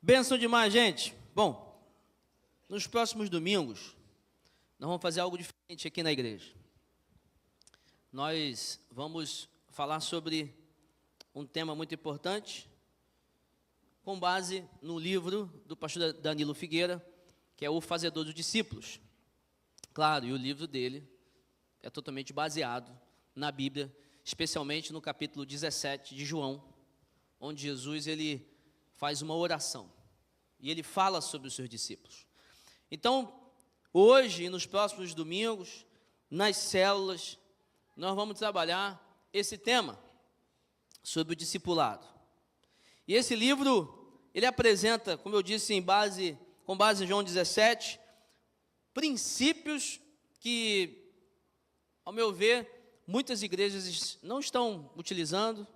Bênção demais, gente. Bom, nos próximos domingos, nós vamos fazer algo diferente aqui na igreja. Nós vamos falar sobre um tema muito importante, com base no livro do pastor Danilo Figueira, que é O Fazedor dos Discípulos. Claro, e o livro dele é totalmente baseado na Bíblia, especialmente no capítulo 17 de João, onde Jesus ele faz uma oração e ele fala sobre os seus discípulos. Então, hoje e nos próximos domingos, nas células, nós vamos trabalhar esse tema sobre o discipulado. E esse livro, ele apresenta, como eu disse, com base em João 17, princípios que, ao meu ver, muitas igrejas não estão utilizando,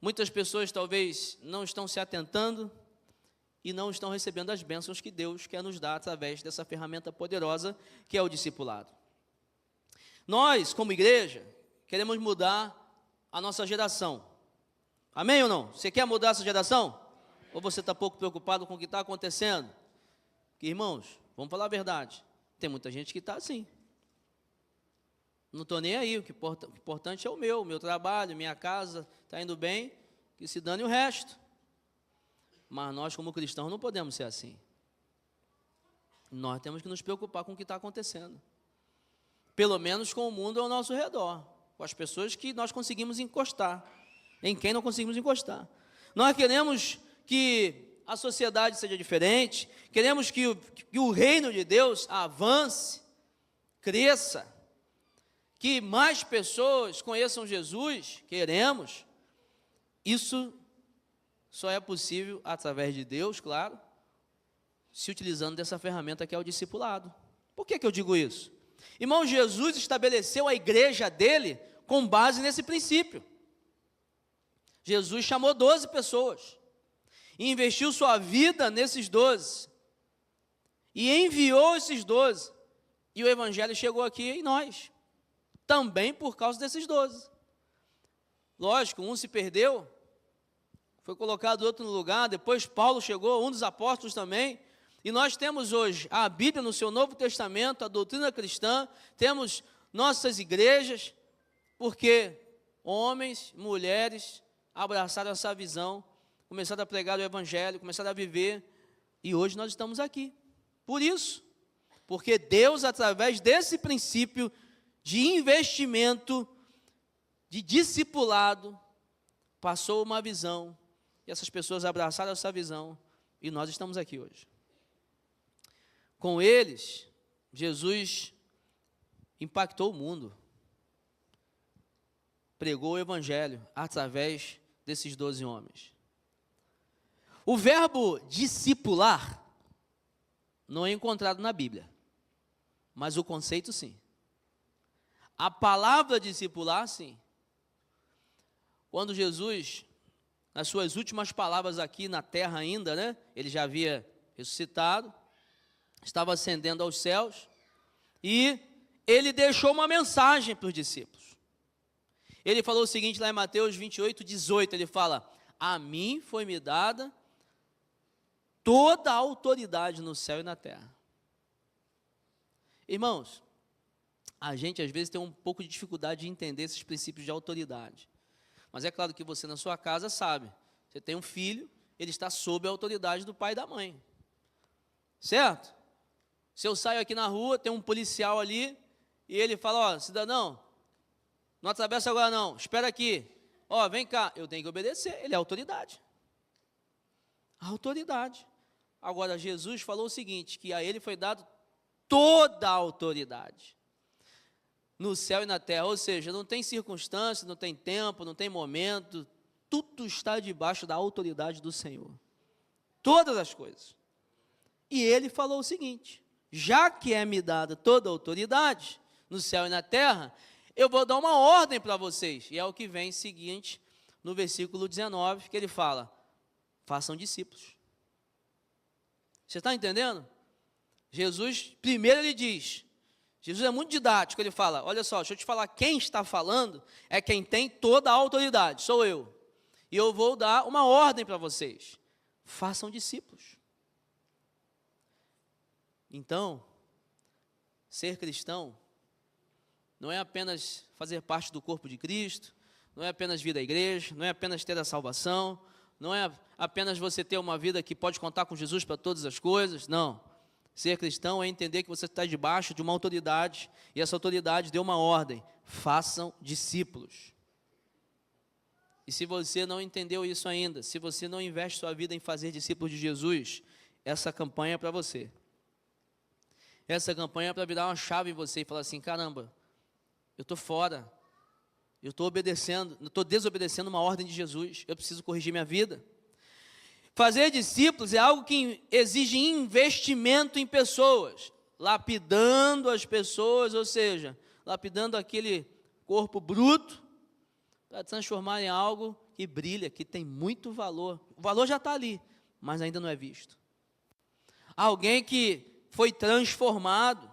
muitas pessoas talvez não estão se atentando e não estão recebendo as bênçãos que Deus quer nos dar através dessa ferramenta poderosa que é o discipulado. Nós, como igreja, queremos mudar a nossa geração. Amém ou não? Você quer mudar essa geração? Ou você está pouco preocupado com o que está acontecendo? Que, irmãos, vamos falar a verdade. Tem muita gente que está assim. Não estou nem aí, o importante é o meu trabalho, minha casa, está indo bem, que se dane o resto. Mas nós, como cristãos, não podemos ser assim. Nós temos que nos preocupar com o que está acontecendo. Pelo menos com o mundo ao nosso redor, com as pessoas que nós conseguimos encostar, em quem não conseguimos encostar. Nós queremos que a sociedade seja diferente, queremos que o reino de Deus avance, cresça, que mais pessoas conheçam Jesus, queremos. Isso só é possível através de Deus, claro, se utilizando dessa ferramenta que é o discipulado. Por que eu digo isso? Irmão, Jesus estabeleceu a igreja dele com base nesse princípio. Jesus chamou 12 pessoas e investiu sua vida nesses 12 e enviou esses 12, e o evangelho chegou aqui em nós, também por causa desses 12. Lógico, um se perdeu, foi colocado outro no lugar, depois Paulo chegou, um dos apóstolos também, e nós temos hoje a Bíblia no seu Novo Testamento, a doutrina cristã, temos nossas igrejas, porque homens, mulheres abraçaram essa visão, começaram a pregar o evangelho, começaram a viver, e hoje nós estamos aqui. Por isso, porque Deus, através desse princípio de investimento, de discipulado, passou uma visão, e essas pessoas abraçaram essa visão, e nós estamos aqui hoje. Com eles, Jesus impactou o mundo, pregou o evangelho através desses 12 homens. O verbo discipular não é encontrado na Bíblia, mas o conceito sim. A palavra discipular sim. Quando Jesus, nas suas últimas palavras aqui na terra ainda, né, ele já havia ressuscitado, estava ascendendo aos céus, e ele deixou uma mensagem para os discípulos. Ele falou o seguinte lá em Mateus 28, 18, ele fala: a mim foi-me dada toda a autoridade no céu e na terra. Irmãos, a gente às vezes tem um pouco de dificuldade de entender esses princípios de autoridade. Mas é claro que você na sua casa sabe, você tem um filho, ele está sob a autoridade do pai e da mãe. Certo? Se eu saio aqui na rua, tem um policial ali, e ele fala: ó, cidadão, não atravessa agora não, espera aqui. Ó, vem cá, eu tenho que obedecer, ele é autoridade. A autoridade. Agora, Jesus falou o seguinte, que a ele foi dado toda a autoridade, no céu e na terra, ou seja, não tem circunstância, não tem tempo, não tem momento, tudo está debaixo da autoridade do Senhor, todas as coisas. E ele falou o seguinte: já que é-me dada toda a autoridade, no céu e na terra, eu vou dar uma ordem para vocês, e é o que vem seguinte, no versículo 19, que ele fala: façam discípulos. Você está entendendo? Jesus, primeiro ele diz, Jesus é muito didático, ele fala: olha só, deixa eu te falar, quem está falando é quem tem toda a autoridade, sou eu. E eu vou dar uma ordem para vocês: façam discípulos. Então, ser cristão não é apenas fazer parte do corpo de Cristo, não é apenas vir à igreja, não é apenas ter a salvação, não é apenas você ter uma vida que pode contar com Jesus para todas as coisas, não. Ser cristão é entender que você está debaixo de uma autoridade, e essa autoridade deu uma ordem: façam discípulos. E se você não entendeu isso ainda, se você não investe sua vida em fazer discípulos de Jesus, essa campanha é para você. Essa campanha é para virar uma chave em você e falar assim: caramba, eu estou fora, eu estou desobedecendo uma ordem de Jesus, eu preciso corrigir minha vida. Fazer discípulos é algo que exige investimento em pessoas, lapidando as pessoas, ou seja, lapidando aquele corpo bruto, para transformar em algo que brilha, que tem muito valor. O valor já está ali, mas ainda não é visto. Alguém que foi transformado.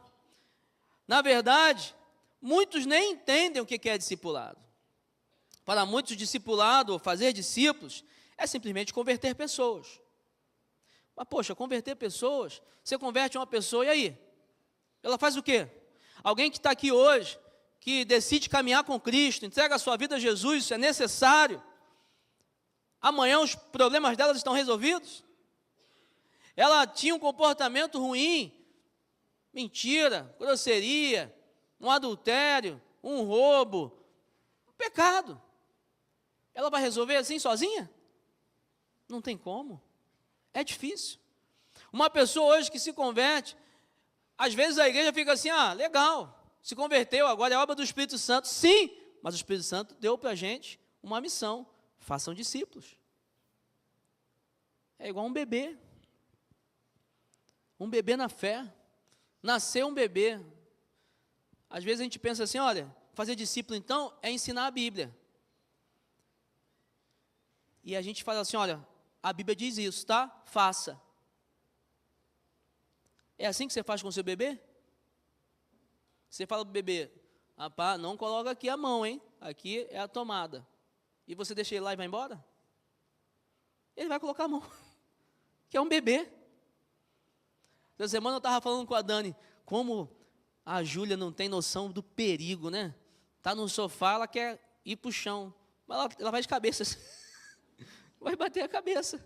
Na verdade, muitos nem entendem o que é discipulado. Para muitos, discipulado, ou fazer discípulos, é simplesmente converter pessoas. Mas, poxa, converter pessoas, você converte uma pessoa, e aí? Ela faz o quê? Alguém que está aqui hoje, que decide caminhar com Cristo, entrega a sua vida a Jesus, isso é necessário. Amanhã os problemas delas estão resolvidos? Ela tinha um comportamento ruim, mentira, grosseria, um adultério, um roubo, um pecado. Ela vai resolver assim sozinha? Não tem como. É difícil. Uma pessoa hoje que se converte, às vezes a igreja fica assim: ah, legal, se converteu, agora é obra do Espírito Santo. Sim, mas o Espírito Santo deu para a gente uma missão: façam discípulos. É igual um bebê na fé. Nasceu um bebê. Às vezes a gente pensa assim: olha, fazer discípulo então é ensinar a Bíblia. E a gente fala assim: olha, a Bíblia diz isso, tá? Faça. É assim que você faz com o seu bebê? Você fala para o bebê: rapaz, não coloca aqui a mão, hein? Aqui é a tomada. E você deixa ele lá e vai embora? Ele vai colocar a mão, que é um bebê. Essa semana eu estava falando com a Dani, como a Júlia não tem noção do perigo, né? Está no sofá, ela quer ir para o chão, mas ela vai de cabeça, vai bater a cabeça.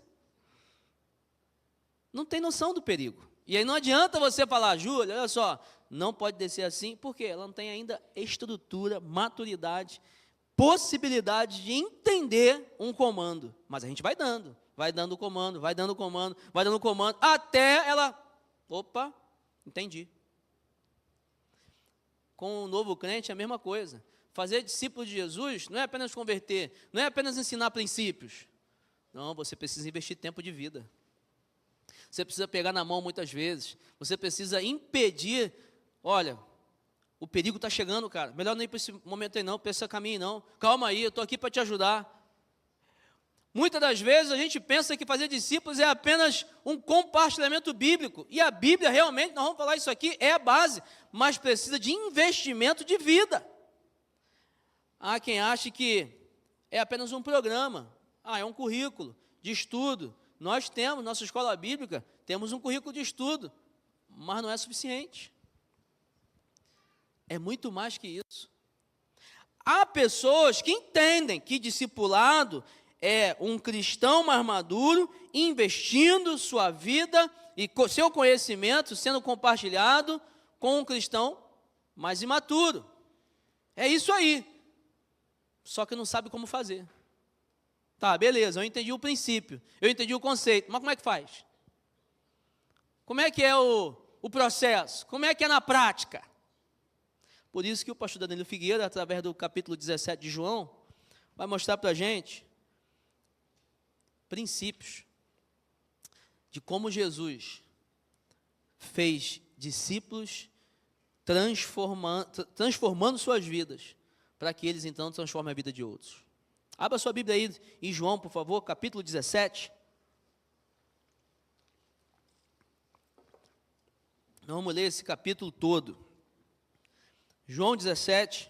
Não tem noção do perigo. E aí não adianta você falar: Júlia, olha só, não pode descer assim, porque ela não tem ainda estrutura, maturidade, possibilidade de entender um comando. Mas a gente vai dando o comando, vai dando o comando, até ela... Opa, entendi. Com o novo crente é a mesma coisa. Fazer discípulo de Jesus não é apenas converter, não é apenas ensinar princípios. Não, você precisa investir tempo de vida. Você precisa pegar na mão muitas vezes. Você precisa impedir. Olha, o perigo está chegando, cara. Melhor não ir para esse momento aí não, para esse caminho não. Calma aí, eu estou aqui para te ajudar. Muitas das vezes a gente pensa que fazer discípulos é apenas um compartilhamento bíblico. E a Bíblia realmente, nós vamos falar isso aqui, é a base. Mas precisa de investimento de vida. Há quem ache que é apenas um programa. É um currículo de estudo. Nós temos, nossa escola bíblica, temos um currículo de estudo. Mas não é suficiente. É muito mais que isso. Há pessoas que entendem que discipulado é um cristão mais maduro, investindo sua vida e seu conhecimento sendo compartilhado com um cristão mais imaturo. É isso aí. Só que não sabe como fazer. Tá, beleza, eu entendi o princípio, eu entendi o conceito, mas como é que faz? Como é que é o processo? Como é que é na prática? Por isso que o pastor Danilo Figueira, através do capítulo 17 de João, vai mostrar para a gente princípios de como Jesus fez discípulos transformando suas vidas, para que eles então transformem a vida de outros. Abra sua Bíblia aí em João, por favor, capítulo 17. Nós vamos ler esse capítulo todo. João 17,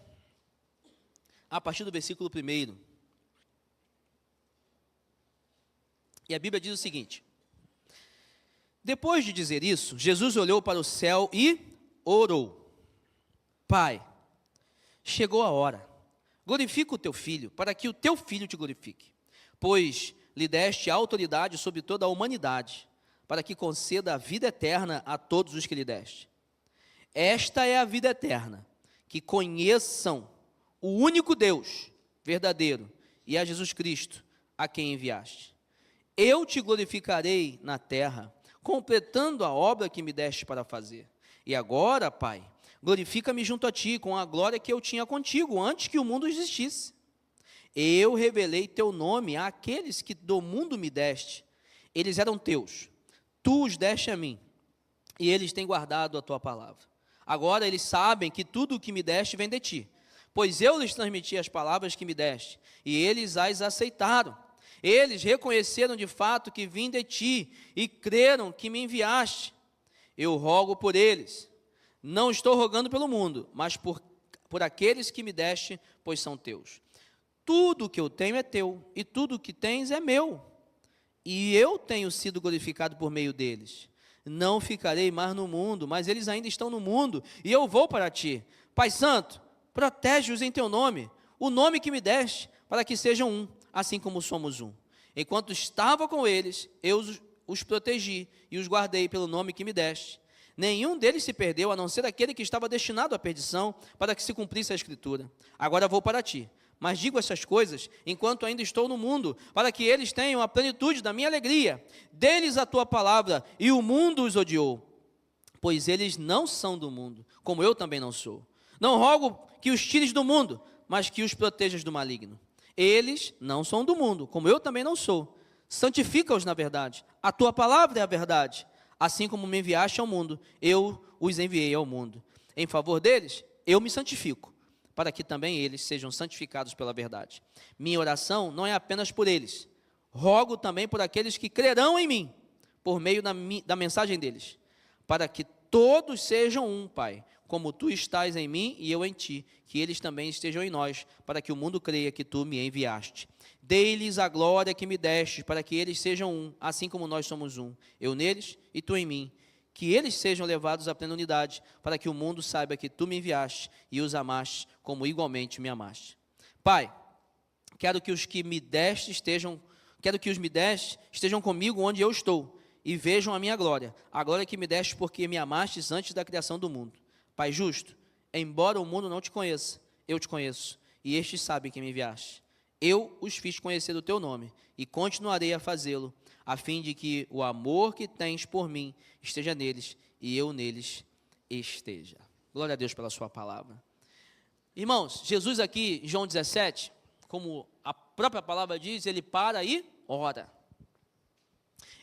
a partir do versículo 1. E a Bíblia diz o seguinte: Depois de dizer isso, Jesus olhou para o céu e orou. Pai, chegou a hora. Glorifica o teu filho, para que o teu filho te glorifique. Pois lhe deste autoridade sobre toda a humanidade, para que conceda a vida eterna a todos os que lhe deste. Esta é a vida eterna, que conheçam o único Deus verdadeiro e a Jesus Cristo, a quem enviaste. Eu te glorificarei na terra, completando a obra que me deste para fazer. E agora, Pai, glorifica-me junto a ti com a glória que eu tinha contigo antes que o mundo existisse. Eu revelei teu nome àqueles que do mundo me deste. Eles eram teus, tu os deste a mim, e eles têm guardado a tua palavra. Agora eles sabem que tudo o que me deste vem de ti, pois eu lhes transmiti as palavras que me deste, e eles as aceitaram. Eles reconheceram de fato que vim de ti, e creram que me enviaste. Eu rogo por eles. Não estou rogando pelo mundo, mas por aqueles que me deste, pois são teus. Tudo o que eu tenho é teu, e tudo o que tens é meu. E eu tenho sido glorificado por meio deles. Não ficarei mais no mundo, mas eles ainda estão no mundo, e eu vou para ti. Pai Santo, protege-os em teu nome, o nome que me deste, para que sejam um, assim como somos um. Enquanto estava com eles, eu os protegi e os guardei pelo nome que me deste. Nenhum deles se perdeu, a não ser aquele que estava destinado à perdição, para que se cumprisse a Escritura. Agora vou para ti. Mas digo essas coisas enquanto ainda estou no mundo, para que eles tenham a plenitude da minha alegria. Dê-lhes a tua palavra, e o mundo os odiou, pois eles não são do mundo, como eu também não sou. Não rogo que os tires do mundo, mas que os protejas do maligno. Eles não são do mundo, como eu também não sou. Santifica-os na verdade. A tua palavra é a verdade. Assim como me enviaste ao mundo, eu os enviei ao mundo. Em favor deles, eu me santifico, para que também eles sejam santificados pela verdade. Minha oração não é apenas por eles. Rogo também por aqueles que crerão em mim, por meio da mensagem deles, para que todos sejam um, Pai, como tu estás em mim e eu em ti, que eles também estejam em nós, para que o mundo creia que tu me enviaste. Dei-lhes a glória que me deste, para que eles sejam um, assim como nós somos um, eu neles e tu em mim. Que eles sejam levados à plena unidade, para que o mundo saiba que tu me enviaste e os amaste, como igualmente me amaste. Pai, quero que os me deste estejam comigo onde eu estou, e vejam a minha glória, a glória que me deste porque me amastes antes da criação do mundo. Pai justo, embora o mundo não te conheça, eu te conheço, e estes sabem que me enviaste. Eu os fiz conhecer o teu nome, e continuarei a fazê-lo, a fim de que o amor que tens por mim esteja neles, e eu neles esteja. Glória a Deus pela sua palavra. Irmãos, Jesus aqui, em João 17, como a própria palavra diz, ele para e ora.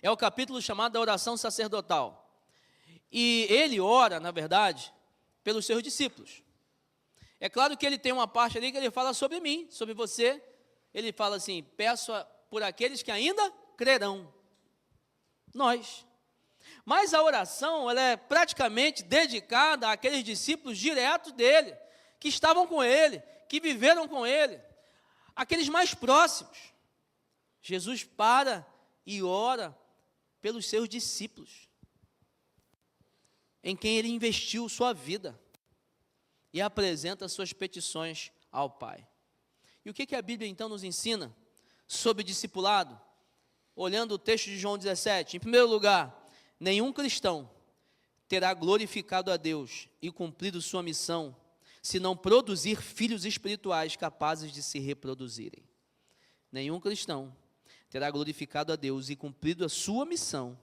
É o capítulo chamado da oração sacerdotal. E ele ora, na verdade, pelos seus discípulos. É claro que ele tem uma parte ali que ele fala sobre mim, sobre você. Ele fala assim, peço por aqueles que ainda crerão. Nós. Mas a oração, ela é praticamente dedicada àqueles discípulos diretos dele, que estavam com ele, que viveram com ele, aqueles mais próximos. Jesus para e ora pelos seus discípulos, em quem ele investiu sua vida, e apresenta suas petições ao Pai. E o que a Bíblia então nos ensina sobre discipulado? Olhando o texto de João 17, em primeiro lugar, nenhum cristão terá glorificado a Deus e cumprido sua missão, se não produzir filhos espirituais capazes de se reproduzirem. Nenhum cristão terá glorificado a Deus e cumprido a sua missão,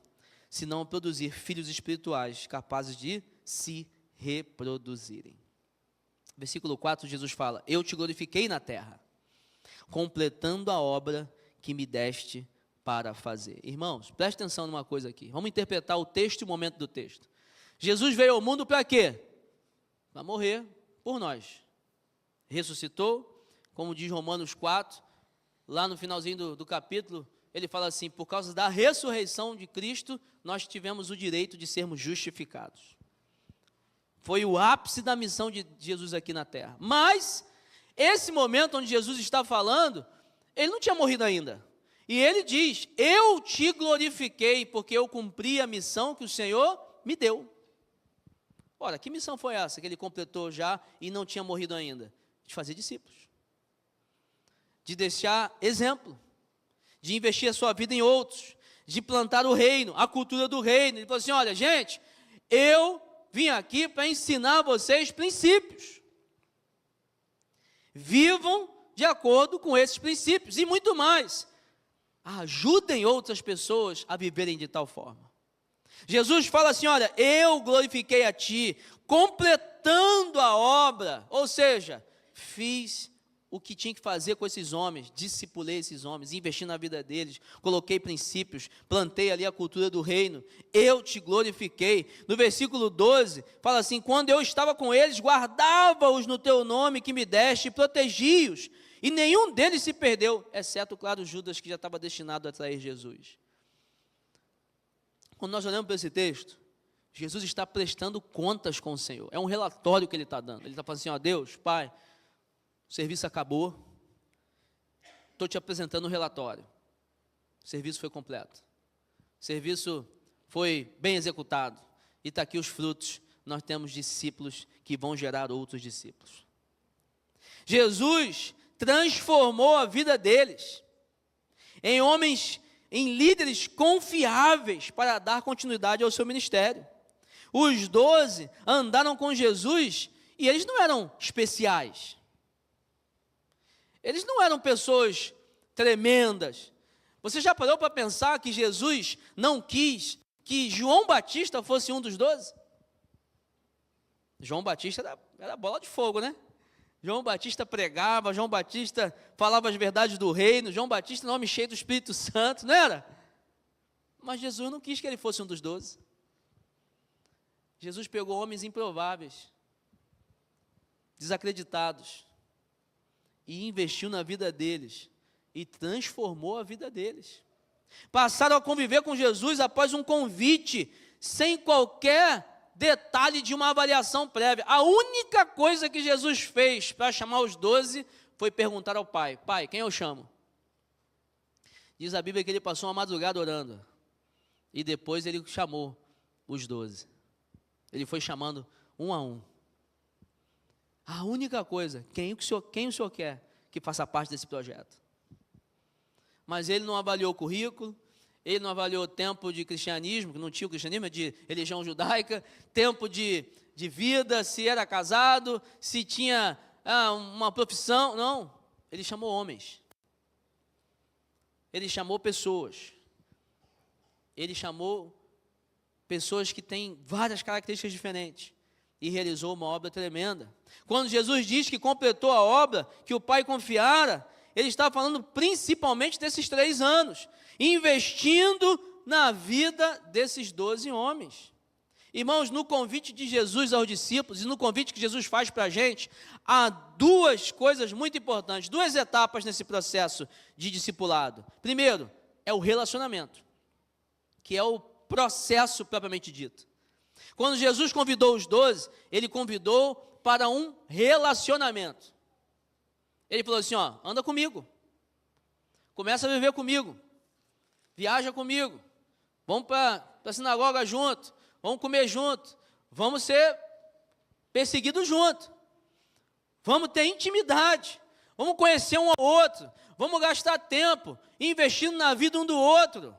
se não produzir filhos espirituais capazes de se reproduzirem. Versículo 4, Jesus fala, eu te glorifiquei na terra, completando a obra que me deste para fazer. Irmãos, preste atenção numa coisa aqui. Vamos interpretar o texto e o momento do texto. Jesus veio ao mundo para quê? Para morrer por nós. Ressuscitou, como diz Romanos 4, lá no finalzinho do capítulo, ele fala assim, por causa da ressurreição de Cristo, nós tivemos o direito de sermos justificados. Foi o ápice da missão de Jesus aqui na terra. Mas, esse momento onde Jesus está falando, ele não tinha morrido ainda. E ele diz: eu te glorifiquei porque eu cumpri a missão que o Senhor me deu. Ora, que missão foi essa que ele completou já e não tinha morrido ainda? De fazer discípulos, de deixar exemplo, de investir a sua vida em outros, de plantar o reino, a cultura do reino. Ele falou assim: olha, gente, eu vim aqui para ensinar a vocês princípios. Vivam de acordo com esses princípios e muito mais. Ajudem outras pessoas a viverem de tal forma. Jesus fala assim: olha, eu glorifiquei a ti, completando a obra, ou seja, fiz o que tinha que fazer com esses homens, discipulei esses homens, investi na vida deles, coloquei princípios, plantei ali a cultura do reino, eu te glorifiquei. No versículo 12, fala assim: quando eu estava com eles, guardava-os no teu nome que me deste e protegi-os, e nenhum deles se perdeu, exceto, claro, Judas, que já estava destinado a trair Jesus. Quando nós olhamos para esse texto, Jesus está prestando contas com o Senhor, é um relatório que ele está dando. Ele está falando assim: ó, Deus, Pai, o serviço acabou, estou te apresentando um relatório, o serviço foi completo, o serviço foi bem executado, e está aqui os frutos, nós temos discípulos que vão gerar outros discípulos. Jesus transformou a vida deles em homens, em líderes confiáveis para dar continuidade ao seu ministério. Os 12 andaram com Jesus e eles não eram especiais. Eles não eram pessoas tremendas. Você já parou para pensar que Jesus não quis que João Batista fosse um dos 12? João Batista era bola de fogo, né? João Batista pregava, João Batista falava as verdades do reino, João Batista, nome cheio do Espírito Santo, não era? Mas Jesus não quis que ele fosse um dos 12. Jesus pegou homens improváveis, desacreditados, e investiu na vida deles, e transformou a vida deles. Passaram a conviver com Jesus após um convite, sem qualquer detalhe de uma avaliação prévia. A única coisa que Jesus fez para chamar os 12 foi perguntar ao Pai: Pai, quem eu chamo? Diz a Bíblia que ele passou uma madrugada orando, e depois ele chamou os 12. Ele foi chamando um a um. A única coisa, quem o senhor quer que faça parte desse projeto? Mas ele não avaliou o currículo, ele não avaliou tempo de cristianismo, que não tinha o cristianismo, de religião judaica, tempo de vida, se era casado, se tinha uma profissão, não. Ele chamou homens, ele chamou pessoas, ele chamou pessoas que têm várias características diferentes, e realizou uma obra tremenda. Quando Jesus diz que completou a obra que o Pai confiara, ele está falando principalmente desses 3 anos, investindo na vida desses 12 homens. Irmãos, no convite de Jesus aos discípulos, e no convite que Jesus faz para a gente, há 2 coisas muito importantes, 2 etapas nesse processo de discipulado. Primeiro, é o relacionamento, que é o processo propriamente dito. Quando Jesus convidou os 12, ele convidou para um relacionamento. Ele falou assim: ó, anda comigo, começa a viver comigo, viaja comigo, vamos para a sinagoga junto, vamos comer junto, vamos ser perseguidos junto, vamos ter intimidade, vamos conhecer um ao outro, vamos gastar tempo investindo na vida um do outro.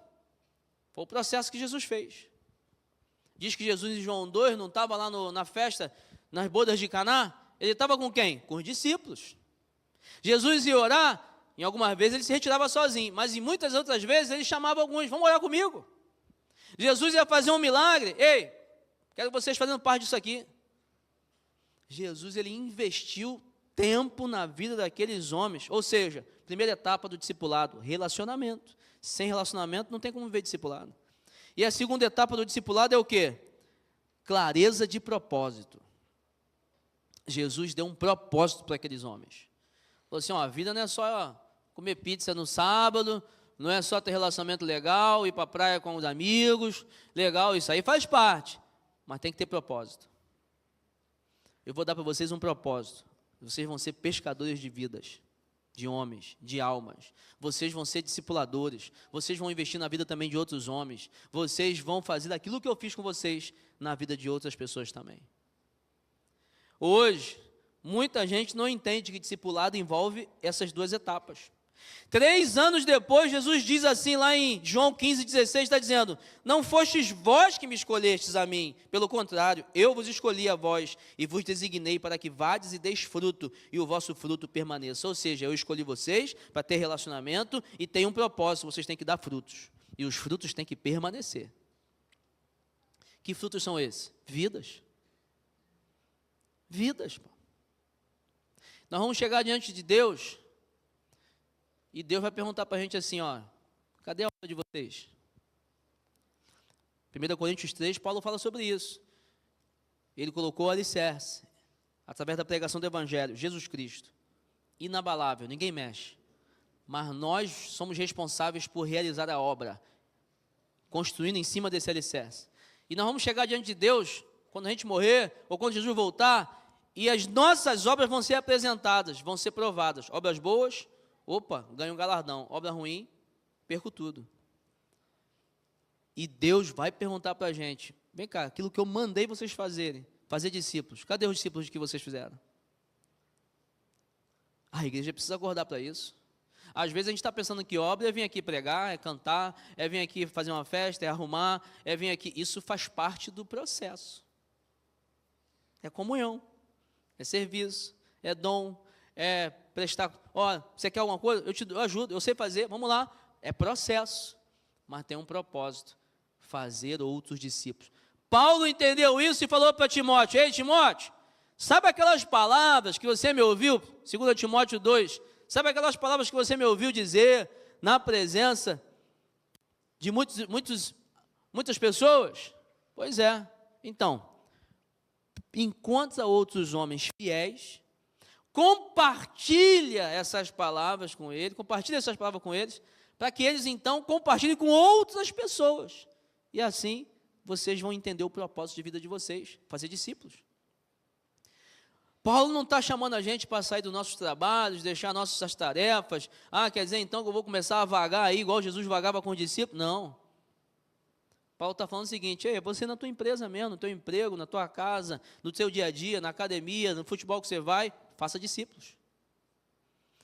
Foi o processo que Jesus fez. Diz que Jesus em João 2 não estava lá na festa, nas bodas de Caná, ele estava com quem? Com os discípulos. Jesus ia orar, em algumas vezes ele se retirava sozinho, mas em muitas outras vezes ele chamava alguns: vamos orar comigo. Jesus ia fazer um milagre: ei, quero vocês fazendo parte disso aqui. Jesus, ele investiu tempo na vida daqueles homens, ou seja, primeira etapa do discipulado, relacionamento. Sem relacionamento não tem como viver discipulado. E a segunda etapa do discipulado é o quê? Clareza de propósito. Jesus deu um propósito para aqueles homens. Falou assim: ó, a vida não é só comer pizza no sábado, não é só ter relacionamento legal, ir para a praia com os amigos, legal, isso aí faz parte, mas tem que ter propósito. Eu vou dar para vocês um propósito: vocês vão ser pescadores de vidas. de homens, de almas. Vocês vão ser discipuladores. Vocês vão investir na vida também de outros homens. Vocês vão fazer aquilo que eu fiz com vocês na vida de outras pessoas também. Hoje, muita gente não entende que discipulado envolve essas duas etapas. 3 anos depois, Jesus diz assim lá em João 15,16, está dizendo: não fostes vós que me escolhestes a mim, pelo contrário, eu vos escolhi a vós e vos designei para que vades e deis fruto, e o vosso fruto permaneça. Ou seja, eu escolhi vocês para ter relacionamento e tem um propósito, vocês têm que dar frutos, e os frutos têm que permanecer. Que frutos são esses? Vidas. Vidas. Nós vamos chegar diante de Deus, e Deus vai perguntar para a gente assim, ó, cadê a obra de vocês? 1 Coríntios 3, Paulo fala sobre isso. Ele colocou o alicerce, através da pregação do Evangelho, Jesus Cristo, inabalável, ninguém mexe. Mas nós somos responsáveis por realizar a obra, construindo em cima desse alicerce. E nós vamos chegar diante de Deus, quando a gente morrer, ou quando Jesus voltar, e as nossas obras vão ser apresentadas, vão ser provadas. Obras boas, opa, ganho um galardão. Obra ruim, perco tudo. E Deus vai perguntar para a gente, vem cá, aquilo que eu mandei vocês fazerem, fazer discípulos, cadê os discípulos que vocês fizeram? A igreja precisa acordar para isso. Às vezes a gente está pensando que obra é vir aqui pregar, é cantar, é vir aqui fazer uma festa, é arrumar, é vir aqui. Isso faz parte do processo. É comunhão, é serviço, é dom, é prestar. Ó, você quer alguma coisa? Eu ajudo, eu sei fazer, vamos lá. É processo, mas tem um propósito: fazer outros discípulos. Paulo entendeu isso e falou para Timóteo: ei, Timóteo, sabe aquelas palavras que você me ouviu, 2 Timóteo 2, sabe aquelas palavras que você me ouviu dizer na presença de muitas pessoas? Pois é, então, encontra outros homens fiéis, compartilha essas palavras com eles, para que eles então compartilhem com outras pessoas. E assim, vocês vão entender o propósito de vida de vocês, fazer discípulos. Paulo não está chamando a gente para sair dos nossos trabalhos, deixar nossas tarefas. Quer dizer então que eu vou começar a vagar aí, igual Jesus vagava com os discípulos? Não. Paulo está falando o seguinte: você na tua empresa mesmo, no teu emprego, na tua casa, no seu dia a dia, na academia, no futebol que você vai, faça discípulos.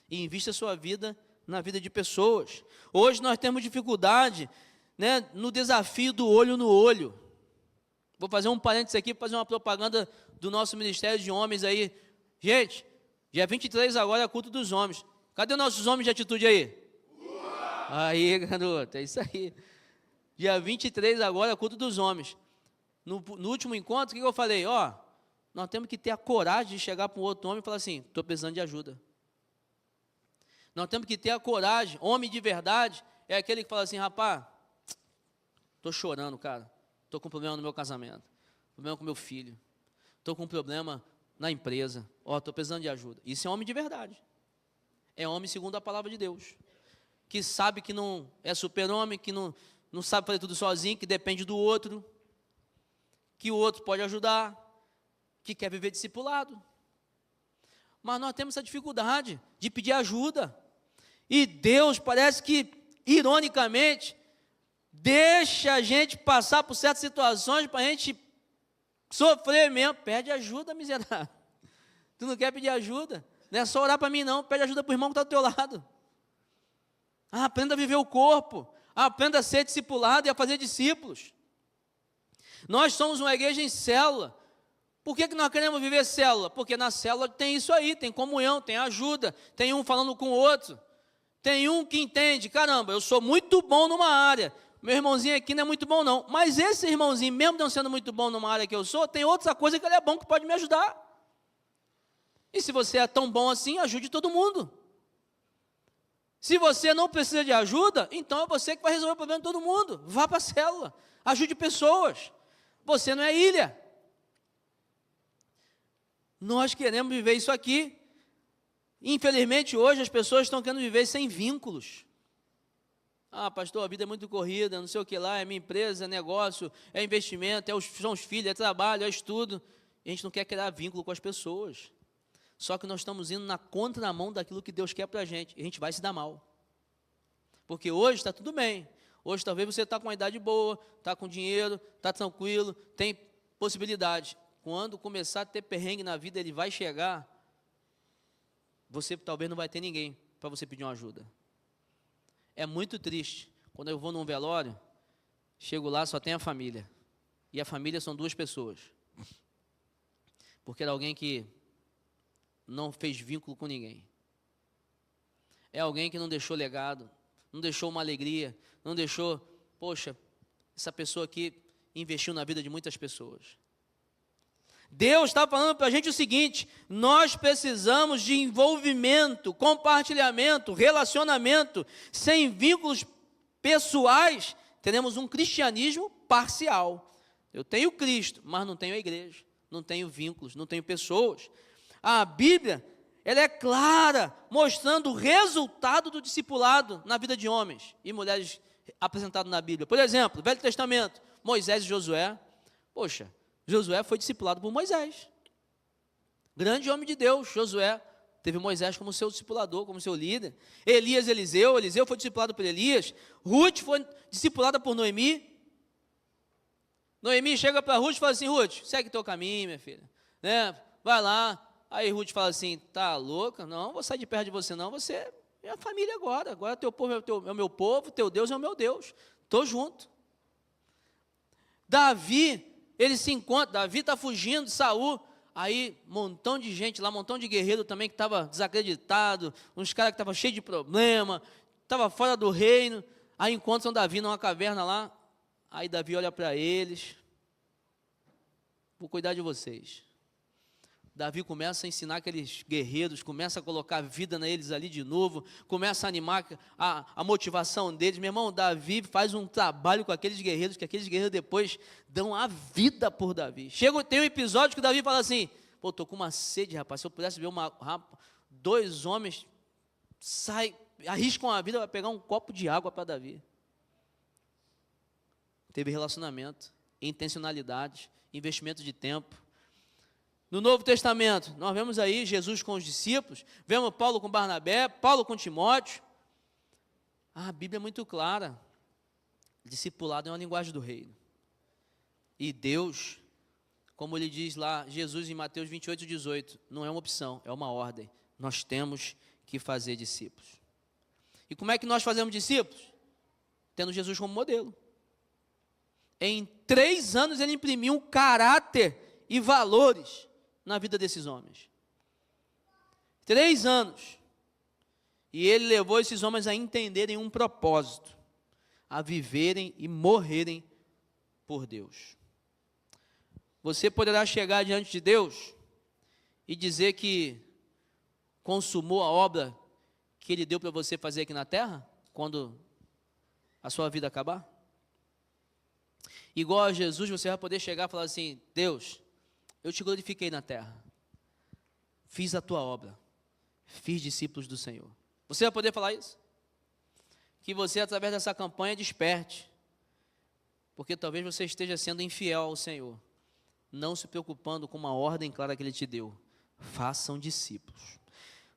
E invista a sua vida na vida de pessoas. Hoje nós temos dificuldade, né, no desafio do olho no olho. Vou fazer um parênteses aqui, fazer uma propaganda do nosso Ministério de Homens aí. Gente, dia 23 agora é culto dos homens. Cadê nossos homens de atitude aí? Aí, garoto, é isso aí. Dia 23 agora é culto dos homens. No último encontro, o que eu falei? Nós temos que ter a coragem de chegar para um outro homem e falar assim: estou precisando de ajuda. Nós temos que ter a coragem. Homem de verdade é aquele que fala assim: rapaz, estou chorando, cara. Estou com problema no meu casamento, problema com meu filho, estou com problema na empresa, estou precisando de ajuda. Isso é homem de verdade. É homem segundo a palavra de Deus, que sabe que não é super-homem, que não sabe fazer tudo sozinho, que depende do outro, que o outro pode ajudar, que quer viver discipulado. Mas nós temos essa dificuldade de pedir ajuda. E Deus parece que, ironicamente, deixa a gente passar por certas situações para a gente sofrer mesmo. Pede ajuda, miserável. Tu não quer pedir ajuda? Não é só orar para mim não, pede ajuda para o irmão que está do teu lado. Aprenda a viver o corpo, aprenda a ser discipulado e a fazer discípulos. Nós somos uma igreja em célula. Por que nós queremos viver célula? Porque na célula tem isso aí, tem comunhão, tem ajuda, tem um falando com o outro, tem um que entende: caramba, eu sou muito bom numa área, meu irmãozinho aqui não é muito bom não, mas esse irmãozinho, mesmo não sendo muito bom numa área que eu sou, tem outra coisa que ele é bom, que pode me ajudar. E se você é tão bom assim, ajude todo mundo. Se você não precisa de ajuda, então é você que vai resolver o problema de todo mundo. Vá para a célula, ajude pessoas. Você não é ilha. Nós queremos viver isso aqui. Infelizmente, hoje as pessoas estão querendo viver sem vínculos. Pastor, a vida é muito corrida, não sei o que lá, é minha empresa, é negócio, é investimento, são os filhos, é trabalho, é estudo. E a gente não quer criar vínculo com as pessoas. Só que nós estamos indo na contramão daquilo que Deus quer para a gente. E a gente vai se dar mal. Porque hoje está tudo bem. Hoje talvez você está com uma idade boa, está com dinheiro, está tranquilo, tem possibilidade. Quando começar a ter perrengue na vida, ele vai chegar, você talvez não vai ter ninguém para você pedir uma ajuda. É muito triste. Quando eu vou num velório, chego lá, só tem a família. E a família são 2 pessoas. Porque era alguém que não fez vínculo com ninguém. É alguém que não deixou legado, não deixou uma alegria, não deixou, poxa, essa pessoa aqui investiu na vida de muitas pessoas. Deus está falando para a gente o seguinte: nós precisamos de envolvimento, compartilhamento, relacionamento. Sem vínculos pessoais, teremos um cristianismo parcial. Eu tenho Cristo, mas não tenho a igreja, não tenho vínculos, não tenho pessoas. A Bíblia, ela é clara, mostrando o resultado do discipulado na vida de homens e mulheres apresentado na Bíblia. Por exemplo, Velho Testamento, Moisés e Josué. Poxa, Josué foi discipulado por Moisés. Grande homem de Deus, Josué teve Moisés como seu discipulador, como seu líder. Elias, Eliseu foi discipulado por Elias. Ruth foi discipulada por Noemi. Noemi chega para Ruth e fala assim: Ruth, segue teu caminho, minha filha, né? Vai lá. Aí Ruth fala assim: tá louca? Não, vou sair de perto de você não, você é a família agora teu povo é o meu povo, teu Deus é o meu Deus, estou junto. Davi, ele se encontra, Davi está fugindo de Saul, aí um montão de gente lá, um montão de guerreiro também que estava desacreditado, uns caras que estavam cheios de problema, estava fora do reino, aí encontram Davi numa caverna lá, aí Davi olha para eles: vou cuidar de vocês. Davi começa a ensinar aqueles guerreiros, começa a colocar vida neles ali de novo, começa a animar a motivação deles. Meu irmão, Davi faz um trabalho com aqueles guerreiros, que aqueles guerreiros depois dão a vida por Davi. Tem um episódio que Davi fala assim: pô, estou com uma sede, rapaz, se eu pudesse ver 2 homens, arriscam a vida para pegar um copo de água para Davi. Teve relacionamento, intencionalidade, investimento de tempo. No Novo Testamento, nós vemos aí Jesus com os discípulos, vemos Paulo com Barnabé, Paulo com Timóteo. A Bíblia é muito clara. Discipulado é uma linguagem do reino. E Deus, como ele diz lá, Jesus em Mateus 28:18, não é uma opção, é uma ordem. Nós temos que fazer discípulos. E como é que nós fazemos discípulos? Tendo Jesus como modelo. Em 3 anos ele imprimiu um caráter e valores na vida desses homens. 3 anos. E ele levou esses homens a entenderem um propósito, a viverem e morrerem por Deus. Você poderá chegar diante de Deus e dizer que consumou a obra que Ele deu para você fazer aqui na terra, quando a sua vida acabar? Igual a Jesus, você vai poder chegar e falar assim: Deus, eu te glorifiquei na terra, fiz a tua obra, fiz discípulos do Senhor. Você vai poder falar isso? Que você, através dessa campanha, desperte, porque talvez você esteja sendo infiel ao Senhor, não se preocupando com uma ordem clara que Ele te deu: façam discípulos.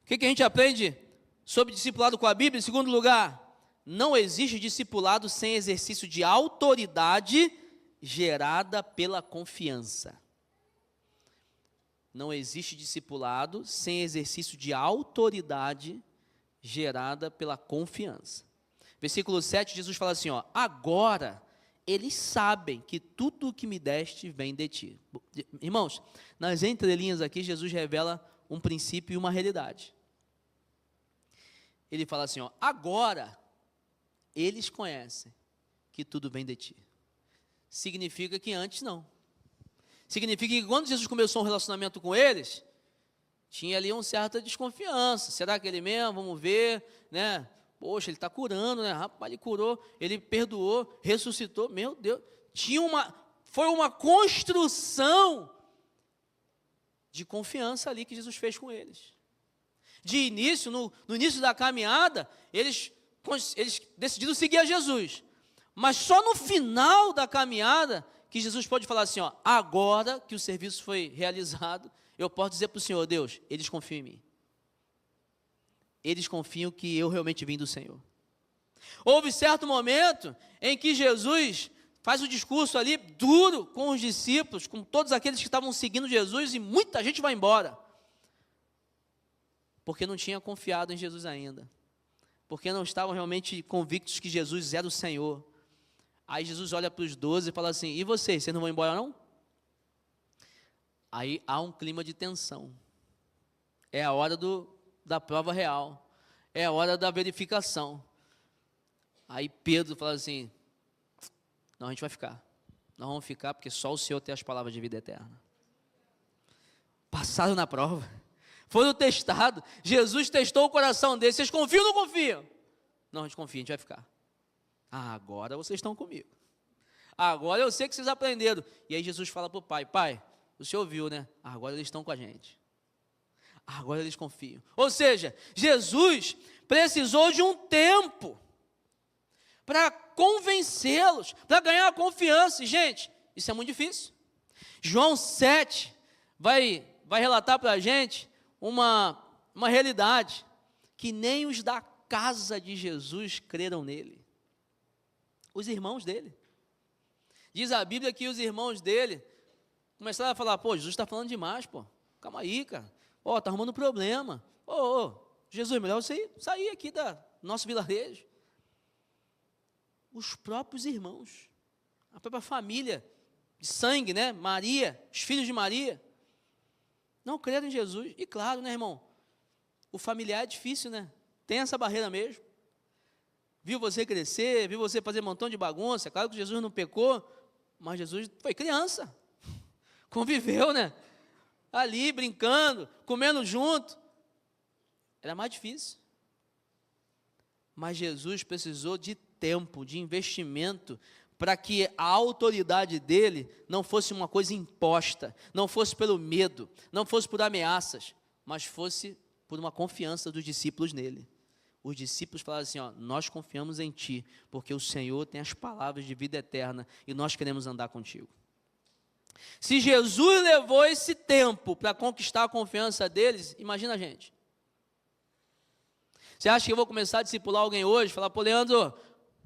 O que a gente aprende sobre discipulado com a Bíblia? Em segundo lugar, não existe discipulado sem exercício de autoridade gerada pela confiança. Não existe discipulado sem exercício de autoridade gerada pela confiança. Versículo 7, Jesus fala assim, agora eles sabem que tudo o que me deste vem de ti. Irmãos, nas entrelinhas aqui, Jesus revela um princípio e uma realidade. Ele fala assim, agora eles conhecem que tudo vem de ti. Significa que antes não. Significa que quando Jesus começou um relacionamento com eles, tinha ali uma certa desconfiança. Será que ele mesmo? Vamos ver, né? Poxa, ele está curando, né? Rapaz, ele curou, ele perdoou, ressuscitou. Meu Deus, foi uma construção de confiança ali que Jesus fez com eles. De início, no início da caminhada, eles decidiram seguir a Jesus. Mas só no final da caminhada que Jesus pode falar assim, agora que o serviço foi realizado, eu posso dizer para o Senhor: Deus, eles confiam em mim. Eles confiam que eu realmente vim do Senhor. Houve certo momento em que Jesus faz o discurso ali duro com os discípulos, com todos aqueles que estavam seguindo Jesus, e muita gente vai embora, porque não tinha confiado em Jesus ainda, porque não estavam realmente convictos que Jesus era o Senhor. Aí Jesus olha para os 12 e fala assim: e vocês não vão embora não? Aí há um clima de tensão. É a hora da prova real, é a hora da verificação. Aí Pedro fala assim: não, a gente vai ficar. Nós vamos ficar porque só o Senhor tem as palavras de vida eterna. Passaram na prova, foram testados. Jesus testou o coração deles. Vocês confiam ou não confiam? Não, a gente confia, a gente vai ficar. Agora vocês estão comigo. Agora eu sei que vocês aprenderam. E aí Jesus fala para o pai: pai, o senhor viu, né? Agora eles estão com a gente. Agora eles confiam. Ou seja, Jesus precisou de um tempo para convencê-los, para ganhar a confiança. E, gente, isso é muito difícil. João 7 vai relatar para a gente uma realidade, que nem os da casa de Jesus creram nele. Os irmãos dele. Diz a Bíblia que os irmãos dele começaram a falar: pô, Jesus está falando demais, pô. Calma aí, cara. Ó, está arrumando problema. Jesus, melhor você sair aqui do nosso vilarejo. Os próprios irmãos, a própria família de sangue, né? Maria, os filhos de Maria, não creram em Jesus. E claro, né, irmão? O familiar é difícil, né? Tem essa barreira mesmo. Viu você crescer, viu você fazer um montão de bagunça. Claro que Jesus não pecou, mas Jesus foi criança. Conviveu, né? Ali, brincando, comendo junto. Era mais difícil. Mas Jesus precisou de tempo, de investimento, para que a autoridade dele não fosse uma coisa imposta, não fosse pelo medo, não fosse por ameaças, mas fosse por uma confiança dos discípulos nele. Os discípulos falaram assim: nós confiamos em ti, porque o Senhor tem as palavras de vida eterna e nós queremos andar contigo. Se Jesus levou esse tempo para conquistar a confiança deles, imagina a gente. Você acha que eu vou começar a discipular alguém hoje? Falar: pô, Leandro,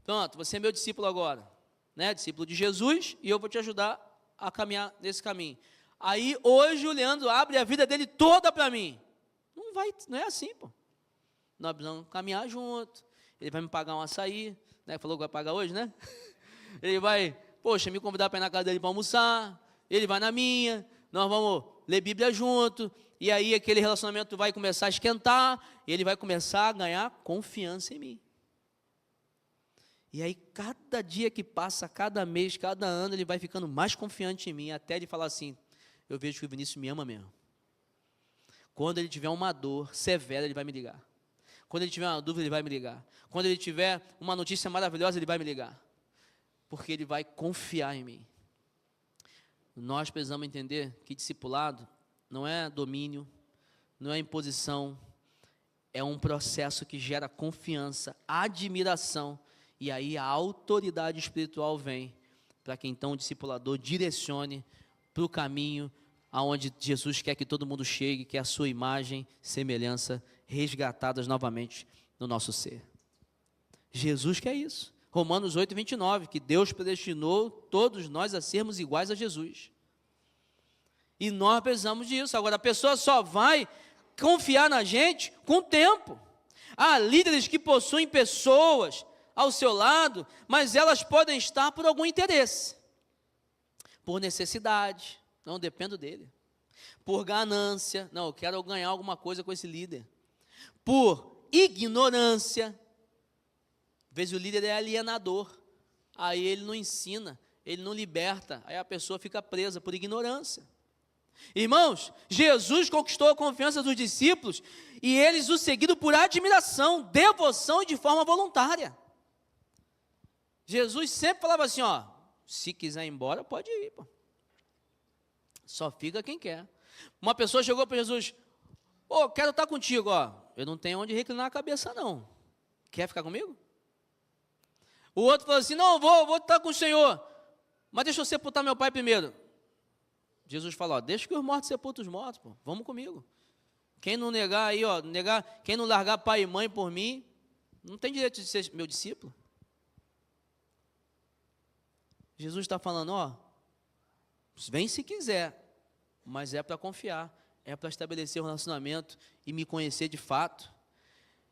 pronto, você é meu discípulo agora, né? Discípulo de Jesus, e eu vou te ajudar a caminhar nesse caminho. Aí hoje o Leandro abre a vida dele toda para mim. Não é assim, pô. Nós precisamos caminhar junto. Ele vai me pagar um açaí, né? Falou que vai pagar hoje, né? Ele vai, me convidar para ir na casa dele para almoçar. Ele vai na minha, nós vamos ler Bíblia junto. E aí aquele relacionamento vai começar a esquentar. E ele vai começar a ganhar confiança em mim. E aí cada dia que passa, cada mês, cada ano, ele vai ficando mais confiante em mim. Até ele falar assim: eu vejo que o Vinícius me ama mesmo. Quando ele tiver uma dor severa, ele vai me ligar. Quando ele tiver uma dúvida, ele vai me ligar. Quando ele tiver uma notícia maravilhosa, ele vai me ligar. Porque ele vai confiar em mim. Nós precisamos entender que discipulado não é domínio, não é imposição, é um processo que gera confiança, admiração, e aí a autoridade espiritual vem para que então o discipulador direcione para o caminho aonde Jesus quer que todo mundo chegue, que é a sua imagem, semelhança, resgatadas novamente no nosso ser. Jesus quer isso. Romanos 8, 29, que Deus predestinou todos nós a sermos iguais a Jesus. E nós precisamos disso. Agora, a pessoa só vai confiar na gente com o tempo. Há líderes que possuem pessoas ao seu lado, mas elas podem estar por algum interesse. Por necessidade, não dependo dele. Por ganância, não, eu quero ganhar alguma coisa com esse líder. Por ignorância, às vezes o líder é alienador, aí ele não ensina, ele não liberta, aí a pessoa fica presa por ignorância. Irmãos, Jesus conquistou a confiança dos discípulos e eles o seguiram por admiração, devoção e de forma voluntária. Jesus sempre falava assim: se quiser ir embora, pode ir, pô. Só fica quem quer. Uma pessoa chegou para Jesus: quero estar contigo, eu não tenho onde reclinar a cabeça não, quer ficar comigo? O outro falou assim: não, vou estar com o Senhor, mas deixa eu sepultar meu pai primeiro. Jesus fala, ó, deixa que os mortos sepultem os mortos, pô, vamos comigo. Quem não negar aí, ó, quem não largar pai e mãe por mim, não tem direito de ser meu discípulo. Jesus está falando, ó, vem se quiser, mas é para confiar, é para estabelecer um relacionamento e me conhecer de fato.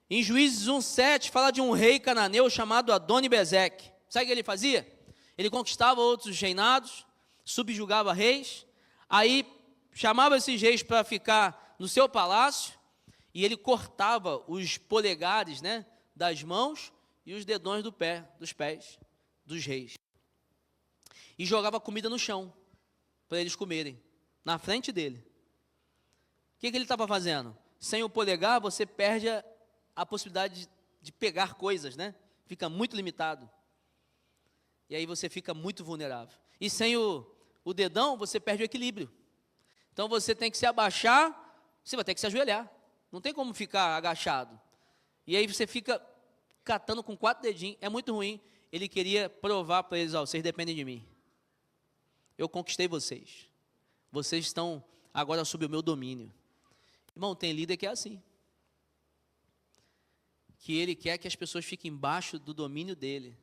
Em Juízes 1:7 fala de um rei cananeu chamado Adoni-Bezeque. Sabe o que ele fazia? Ele conquistava outros reinados, subjugava reis, aí chamava esses reis para ficar no seu palácio, e ele cortava os polegares, né, das mãos e os dedões dos pés dos reis. E jogava comida no chão, para eles comerem, na frente dele. O que ele estava fazendo? Sem o polegar, você perde a possibilidade de pegar coisas, né? Fica muito limitado. E aí você fica muito vulnerável. E sem o dedão, você perde o equilíbrio. Então você tem que se abaixar, você vai ter que se ajoelhar. Não tem como ficar agachado. E aí você fica catando com 4 dedinhos, é muito ruim. Ele queria provar para eles, ó, vocês dependem de mim. Eu conquistei vocês. Vocês estão agora sob o meu domínio. Irmão, tem líder que é assim. Que ele quer que as pessoas fiquem embaixo do domínio dele.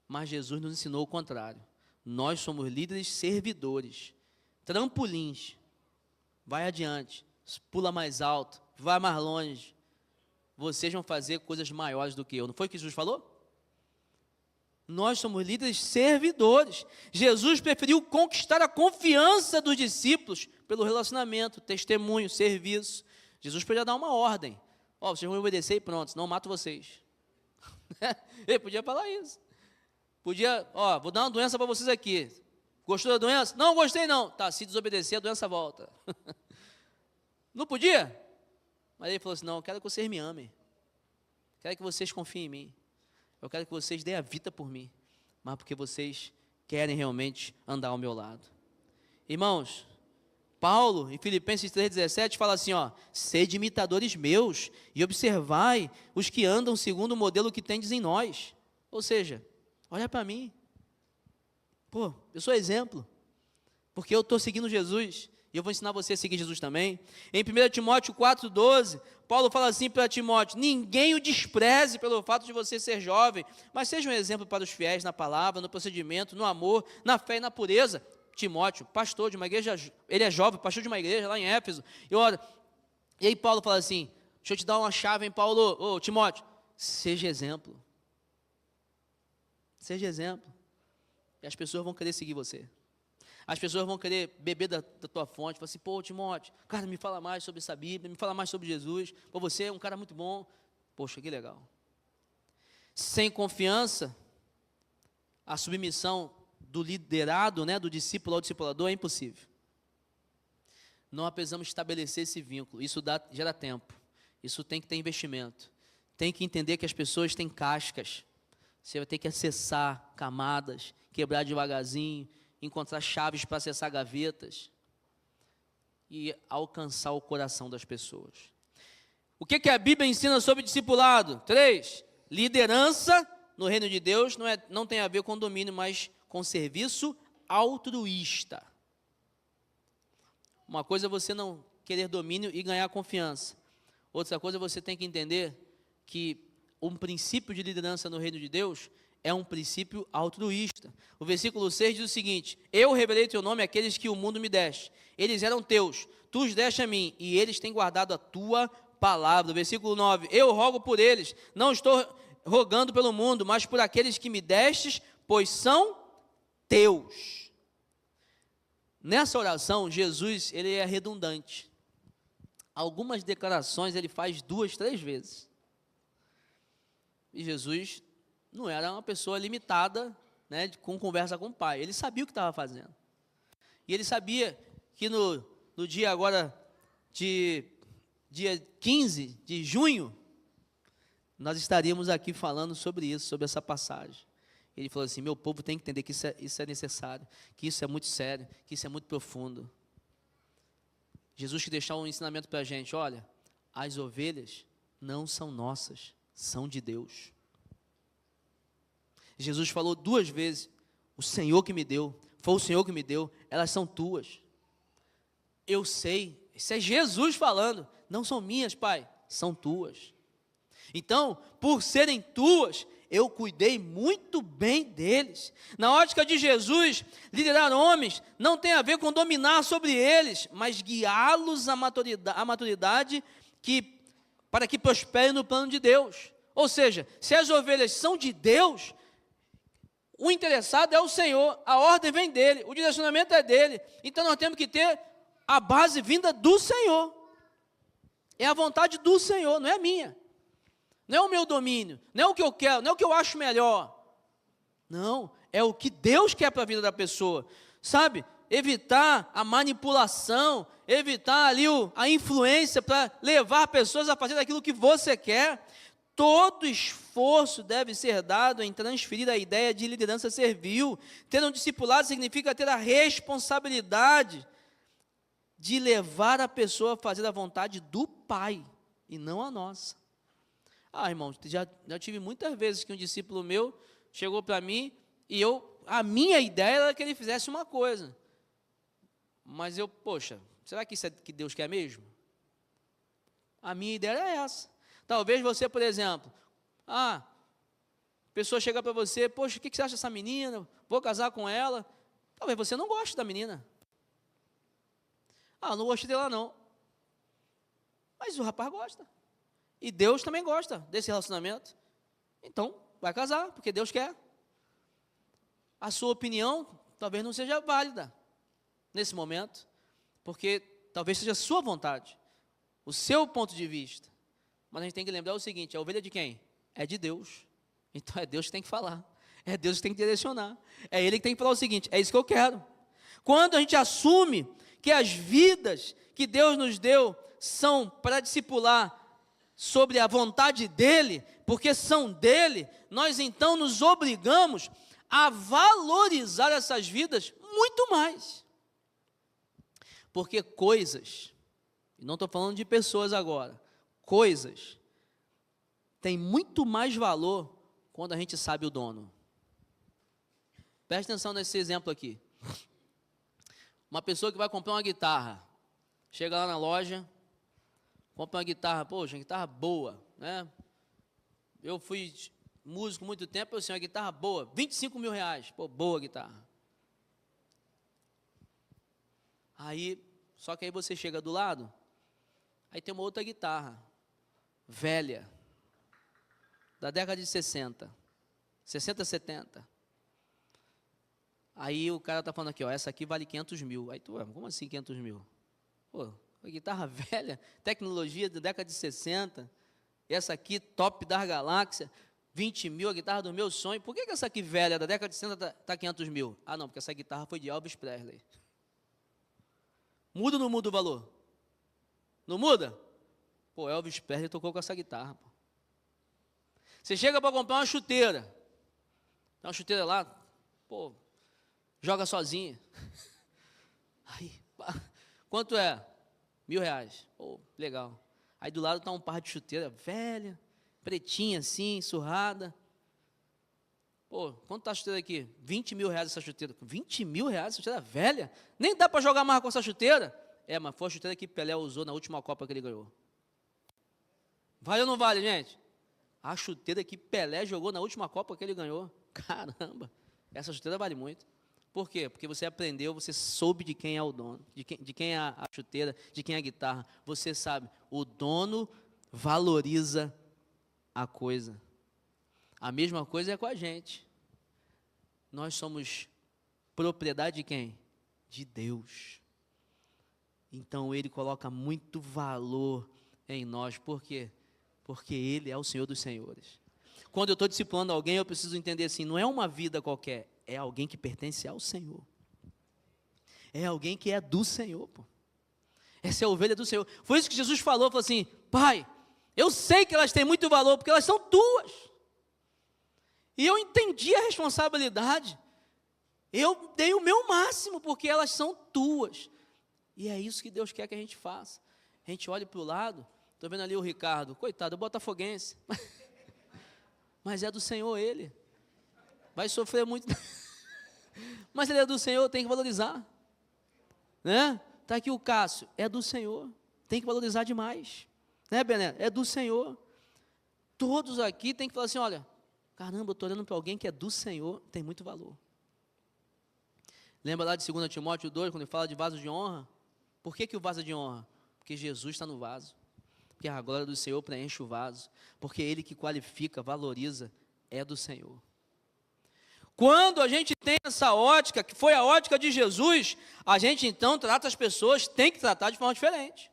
Mas Jesus nos ensinou o contrário. Nós somos líderes servidores. Trampolins. Vai adiante. Pula mais alto. Vai mais longe. Vocês vão fazer coisas maiores do que eu. Não foi o que Jesus falou? Nós somos líderes servidores. Jesus preferiu conquistar a confiança dos discípulos pelo relacionamento, testemunho, serviço. Jesus podia dar uma ordem. Ó, vocês vão obedecer e pronto, senão eu mato vocês. Ele podia falar isso. Podia, ó, vou dar uma doença para vocês aqui. Gostou da doença? Não, gostei não. Tá, se desobedecer, a doença volta. Não podia? Mas ele falou assim, não, eu quero que vocês me amem. Quero que vocês confiem em mim. Eu quero que vocês deem a vida por mim, mas porque vocês querem realmente andar ao meu lado. Irmãos, Paulo, em Filipenses 3,17, fala assim, ó, sede imitadores meus e observai os que andam segundo o modelo que tendes em nós. Ou seja, olha para mim. Pô, eu sou exemplo, porque eu estou seguindo Jesus. E eu vou ensinar você a seguir Jesus também. Em 1 Timóteo 4,12, Paulo fala assim para Timóteo, ninguém o despreze pelo fato de você ser jovem, mas seja um exemplo para os fiéis na palavra, no procedimento, no amor, na fé e na pureza. Timóteo, pastor de uma igreja, ele é jovem, pastor de uma igreja lá em Éfeso. E aí Paulo fala assim, deixa eu te dar uma chave, hein, Paulo? Ô, Timóteo, seja exemplo. Seja exemplo. E as pessoas vão querer seguir você. As pessoas vão querer beber da tua fonte. Falar assim, pô, Timóteo, cara, me fala mais sobre essa Bíblia, me fala mais sobre Jesus. Pô, você é um cara muito bom. Poxa, que legal. Sem confiança, a submissão do liderado, né, do discípulo ao discipulador é impossível. Não precisamos estabelecer esse vínculo. Isso gera tempo. Isso tem que ter investimento. Tem que entender que as pessoas têm cascas. Você vai ter que acessar camadas, quebrar devagarzinho, encontrar chaves para acessar gavetas e alcançar o coração das pessoas. O que a Bíblia ensina sobre discipulado? 3. Liderança no reino de Deus não tem a ver com domínio, mas com serviço altruísta. Uma coisa é você não querer domínio e ganhar confiança. Outra coisa é você tem que entender que um princípio de liderança no reino de Deus é um princípio altruísta. O versículo 6 diz o seguinte, eu revelei teu nome àqueles que o mundo me deste. Eles eram teus, tu os deste a mim, e eles têm guardado a tua palavra. O versículo 9, eu rogo por eles, não estou rogando pelo mundo, mas por aqueles que me destes, pois são teus. Nessa oração, Jesus, ele é redundante. Algumas declarações ele faz 2, 3 vezes. E Jesus não era uma pessoa limitada, né, com conversa com o Pai. Ele sabia o que estava fazendo. E ele sabia que no dia agora, dia 15 de junho, nós estaríamos aqui falando sobre isso, sobre essa passagem. Ele falou assim, meu povo tem que entender que isso é necessário, que isso é muito sério, que isso é muito profundo. Jesus que deixou um ensinamento para a gente, olha, as ovelhas não são nossas, são de Deus. Jesus falou 2 vezes, o Senhor que me deu, foi o Senhor que me deu, elas são tuas. Eu sei, isso é Jesus falando, não são minhas, Pai, são tuas. Então, por serem tuas, eu cuidei muito bem deles. Na ótica de Jesus, liderar homens não tem a ver com dominar sobre eles, mas guiá-los à maturidade para que prosperem no plano de Deus. Ou seja, se as ovelhas são de Deus, o interessado é o Senhor, a ordem vem dele, o direcionamento é dele. Então nós temos que ter a base vinda do Senhor. É a vontade do Senhor, não é a minha. Não é o meu domínio, não é o que eu quero, não é o que eu acho melhor. Não, é o que Deus quer para a vida da pessoa. Sabe? Evitar a manipulação, evitar ali a influência para levar pessoas a fazer aquilo que você quer. Todo esforço deve ser dado em transferir a ideia de liderança servil. Ter um discipulado significa ter a responsabilidade de levar a pessoa a fazer a vontade do Pai e não a nossa. Irmãos, já tive muitas vezes que um discípulo meu chegou para mim e a minha ideia era que ele fizesse uma coisa. Mas poxa, será que isso é que Deus quer mesmo? A minha ideia é essa. Talvez você, por exemplo, a pessoa chega para você, poxa, o que você acha dessa menina? Vou casar com ela. Talvez você não goste da menina. Não gostei dela não. Mas o rapaz gosta. E Deus também gosta desse relacionamento. Então, vai casar, porque Deus quer. A sua opinião talvez não seja válida nesse momento, porque talvez seja a sua vontade, o seu ponto de vista. Mas a gente tem que lembrar o seguinte, a ovelha de quem? É de Deus. Então é Deus que tem que falar. É Deus que tem que direcionar. É Ele que tem que falar o seguinte, é isso que eu quero. Quando a gente assume que as vidas que Deus nos deu são para discipular sobre a vontade dEle, porque são dEle, nós então nos obrigamos a valorizar essas vidas muito mais. Porque coisas, e não estou falando de pessoas agora, coisas têm muito mais valor quando a gente sabe o dono. Preste atenção nesse exemplo aqui. Uma pessoa que vai comprar uma guitarra, chega lá na loja, compra uma guitarra, poxa, uma guitarra boa, né? Eu fui músico muito tempo, uma guitarra boa, 25 mil reais, boa guitarra. Só que aí você chega do lado, aí tem uma outra guitarra, velha, da década de 60, 70. Aí o cara está falando aqui, essa aqui vale 500 mil. Aí tu, como assim 500 mil? Uma guitarra velha, tecnologia da década de 60, essa aqui top da galáxia, 20 mil, a guitarra do meu sonho. Por que essa aqui velha, da década de 60, está 500 mil? Não, porque essa guitarra foi de Elvis Presley. Muda ou não muda o valor? Não muda? Elvis Presley tocou com essa guitarra. Você chega para comprar uma chuteira. Tem uma chuteira lá, joga sozinha. Quanto é? R$1.000. Legal. Aí do lado está um par de chuteira velha, pretinha assim, surrada. Quanto está a chuteira aqui? 20 mil reais essa chuteira. 20 mil reais essa chuteira velha? Nem dá para jogar mais com essa chuteira? Mas foi a chuteira que Pelé usou na última Copa que ele ganhou. Vale ou não vale, gente? A chuteira que Pelé jogou na última Copa que ele ganhou. Caramba, essa chuteira vale muito. Por quê? Porque você aprendeu, você soube de quem é o dono, de quem é a chuteira, de quem é a guitarra. Você sabe, o dono valoriza a coisa. A mesma coisa é com a gente. Nós somos propriedade de quem? De Deus. Então Ele coloca muito valor em nós. Por quê? Porque Ele é o Senhor dos Senhores. Quando eu estou discipulando alguém, eu preciso entender assim, não é uma vida qualquer, é alguém que pertence ao Senhor. É alguém que é do Senhor, Essa é a ovelha do Senhor. Foi isso que Jesus falou assim, Pai, eu sei que elas têm muito valor, porque elas são tuas. E eu entendi a responsabilidade. Eu dei o meu máximo, porque elas são tuas. E é isso que Deus quer que a gente faça. A gente olha para o lado, estou vendo ali o Ricardo, coitado, botafoguense. Mas é do Senhor ele. Vai sofrer muito. Mas ele é do Senhor, tem que valorizar. Né? Está aqui o Cássio, é do Senhor, tem que valorizar demais. Né, Bené? É do Senhor. Todos aqui tem que falar assim, olha, caramba, eu estou olhando para alguém que é do Senhor, tem muito valor. Lembra lá de 2 Timóteo 2, quando ele fala de vaso de honra? Por que o vaso é de honra? Porque Jesus está no vaso. Porque a glória do Senhor preenche o vaso. Porque Ele que qualifica, valoriza, é do Senhor. Quando a gente tem essa ótica, que foi a ótica de Jesus, a gente então trata as pessoas, tem que tratar de forma diferente.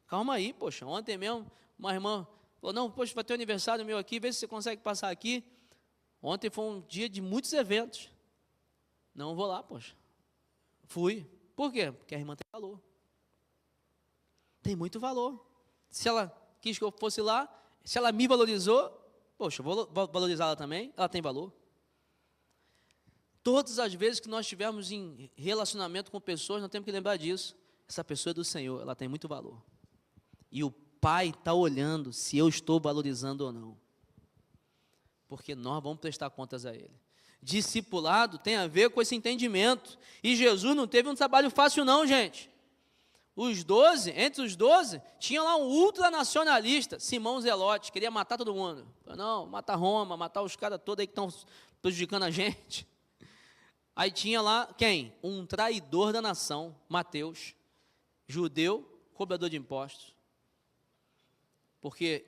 Calma aí, poxa, ontem mesmo, uma irmã falou, não, poxa, vai ter um aniversário meu aqui, vê se você consegue passar aqui. Ontem foi um dia de muitos eventos. Não vou lá, poxa. Fui. Por quê? Porque a irmã tem valor. Tem muito valor. Se ela quis que eu fosse lá, se ela me valorizou, poxa, eu vou valorizá-la também, ela tem valor. Todas as vezes que nós estivermos em relacionamento com pessoas, nós temos que lembrar disso. Essa pessoa é do Senhor, ela tem muito valor. E o Pai está olhando se eu estou valorizando ou não. Porque nós vamos prestar contas a Ele. Discipulado tem a ver com esse entendimento. E Jesus não teve um trabalho fácil não, gente. Entre os 12, tinha lá um ultranacionalista, Simão Zelote, queria matar todo mundo. Não, matar Roma, matar os caras todos aí que estão prejudicando a gente. Aí tinha lá, quem? Um traidor da nação, Mateus, judeu, cobrador de impostos. Porque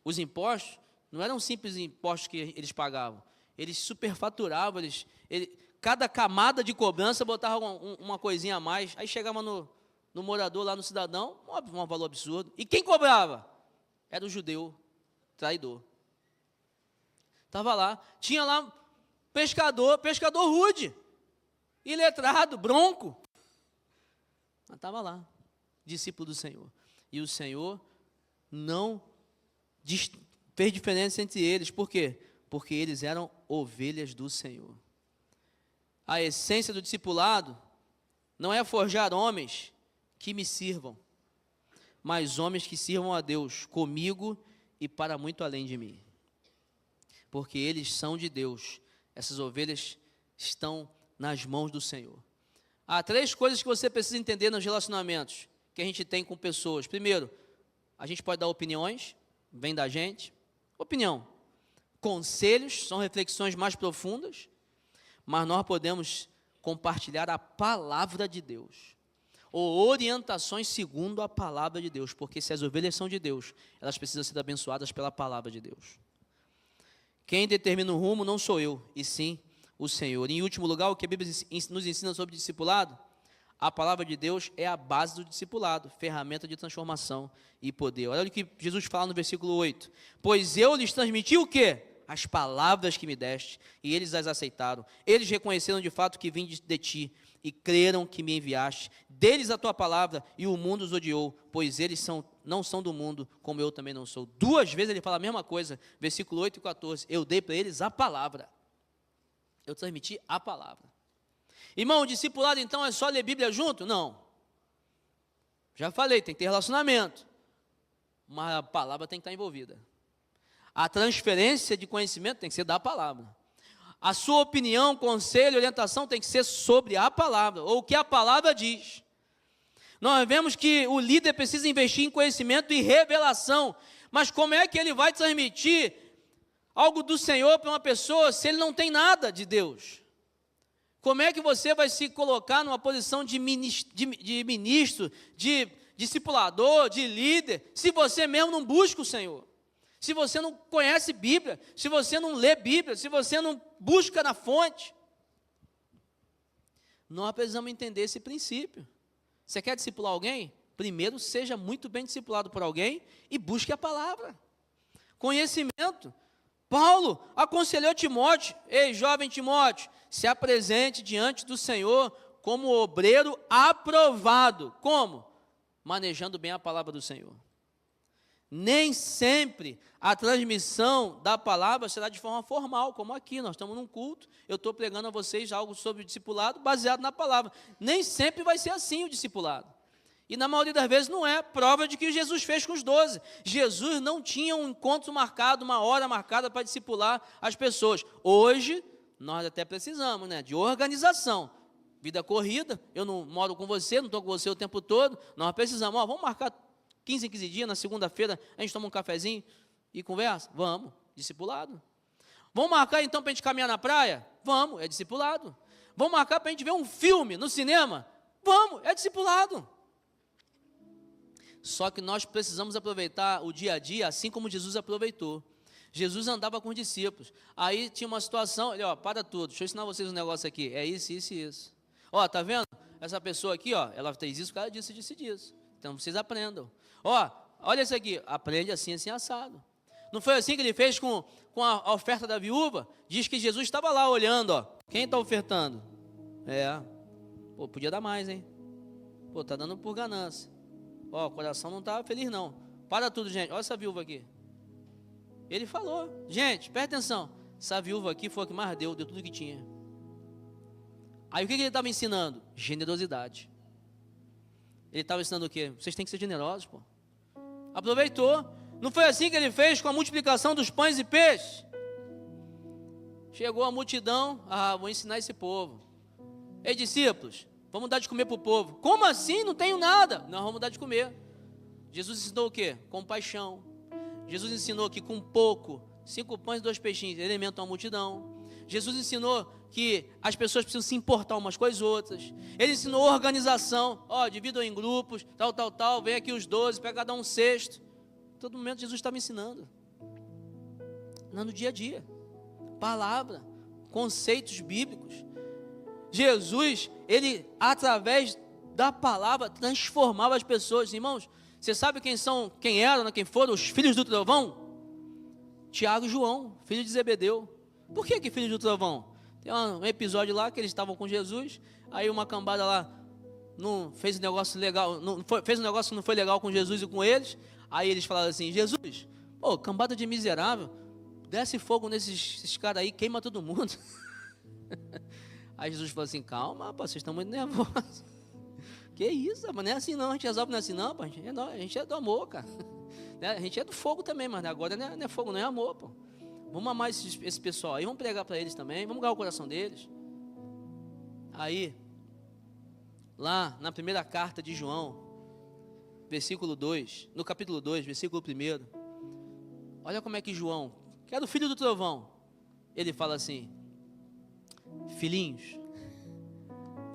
os impostos não eram simples impostos que eles pagavam. Eles superfaturavam, cada camada de cobrança botava uma coisinha a mais, aí chegava no morador lá, no cidadão, um valor absurdo. E quem cobrava? Era o judeu, traidor. Estava lá, tinha lá pescador rude, iletrado, bronco. Mas estava lá, discípulo do Senhor. E o Senhor não fez diferença entre eles. Por quê? Porque eles eram ovelhas do Senhor. A essência do discipulado não é forjar homens que me sirvam, mas homens que sirvam a Deus comigo e para muito além de mim. Porque eles são de Deus. Essas ovelhas estão nas mãos do Senhor. Há 3 coisas que você precisa entender nos relacionamentos que a gente tem com pessoas. Primeiro, a gente pode dar opiniões, vem da gente. Opinião. Conselhos são reflexões mais profundas, mas nós podemos compartilhar a palavra de Deus, ou orientações segundo a palavra de Deus, porque se as ovelhas são de Deus, elas precisam ser abençoadas pela palavra de Deus. Quem determina o rumo não sou eu, e sim o Senhor. Em último lugar, o que a Bíblia nos ensina sobre discipulado? A palavra de Deus é a base do discipulado, ferramenta de transformação e poder. Olha o que Jesus fala no versículo 8. Pois eu lhes transmiti o quê? As palavras que me deste, e eles as aceitaram. Eles reconheceram de fato que vim de ti, e creram que me enviaste. Deles a tua palavra, e o mundo os odiou, pois eles não são do mundo, como eu também não sou. 2 vezes ele fala a mesma coisa, versículo 8 e 14. Eu dei para eles a palavra. Eu transmiti a palavra. Irmão, o discipulado então é só ler Bíblia junto? Não. Já falei, tem que ter relacionamento. Mas a palavra tem que estar envolvida. A transferência de conhecimento tem que ser da palavra. A sua opinião, conselho, orientação tem que ser sobre a palavra, ou o que a palavra diz. Nós vemos que o líder precisa investir em conhecimento e revelação. Mas como é que ele vai transmitir algo do Senhor para uma pessoa se ele não tem nada de Deus? Como é que você vai se colocar numa posição de ministro, de discipulador, de líder, se você mesmo não busca o Senhor? Se você não conhece Bíblia, se você não lê Bíblia, se você não busca na fonte? Nós precisamos entender esse princípio. Você quer discipular alguém? Primeiro, seja muito bem discipulado por alguém e busque a palavra. Conhecimento. Paulo aconselhou Timóteo: ei, jovem Timóteo, se apresente diante do Senhor como obreiro aprovado. Como? Manejando bem a palavra do Senhor. Nem sempre a transmissão da palavra será de forma formal, como aqui, nós estamos num culto, eu estou pregando a vocês algo sobre o discipulado baseado na palavra. Nem sempre vai ser assim o discipulado. E na maioria das vezes não é prova de que Jesus fez com os 12. Jesus não tinha um encontro marcado, uma hora marcada para discipular as pessoas. Hoje, nós até precisamos, né, de organização. Vida corrida, eu não moro com você, não estou com você o tempo todo, nós precisamos, vamos marcar 15 em 15 dias, na segunda-feira a gente toma um cafezinho e conversa? Vamos, discipulado. Vamos marcar então para a gente caminhar na praia? Vamos, é discipulado. Vamos marcar para a gente ver um filme no cinema? Vamos, é discipulado. Só que nós precisamos aproveitar o dia a dia, assim como Jesus aproveitou. Jesus andava com os discípulos, aí tinha uma situação, ele, para tudo, deixa eu ensinar vocês um negócio aqui, é isso, isso e isso. Tá vendo? Essa pessoa aqui, ela fez isso, o cara disse, então vocês aprendam. Olha isso aqui, aprende assim, assim, assado. Não foi assim que ele fez com a oferta da viúva? Diz que Jesus estava lá olhando, quem está ofertando? Podia dar mais, hein? Está dando por ganância. O coração não está feliz não. Para tudo, gente, olha essa viúva aqui. Ele falou, gente, presta atenção, essa viúva aqui foi a que mais deu tudo que tinha. Aí o que ele estava ensinando? Generosidade. Ele estava ensinando o quê? Vocês têm que ser generosos, Aproveitou. Não foi assim que ele fez com a multiplicação dos pães e peixes? Chegou a multidão, vou ensinar esse povo. Ei, discípulos, vamos dar de comer para o povo. Como assim? Não tenho nada. Não, vamos dar de comer. Jesus ensinou o quê? Compaixão. Jesus ensinou que com pouco, 5 pães e 2 peixinhos, ele alimenta uma multidão. Jesus ensinou que as pessoas precisam se importar umas com as outras. Ele ensinou organização, dividam em grupos, tal, vem aqui os 12, pega cada um cesto. Todo momento Jesus estava ensinando. No dia a dia. Palavra, conceitos bíblicos. Jesus, ele através da palavra transformava as pessoas. Irmãos, você sabe quem foram os filhos do trovão? Tiago e João, filhos de Zebedeu. Por que filhos do trovão? Tem um episódio lá que eles estavam com Jesus, aí uma cambada lá não fez um negócio legal, fez um negócio que não foi legal com Jesus e com eles. Aí eles falaram assim, Jesus, cambada de miserável, desce fogo nesses caras aí, queima todo mundo. Aí Jesus falou assim, calma, vocês estão muito nervosos. Que isso, rapaz, não é assim não, a gente resolve não é assim não, a gente é do amor, cara. A gente é do fogo também, mas agora não é fogo, não é amor, Vamos amar esse pessoal aí, vamos pregar para eles também, vamos ganhar o coração deles. Aí, lá na primeira carta de João, versículo 2, no capítulo 2, versículo 1, olha como é que João, que era o filho do trovão, ele fala assim, filhinhos,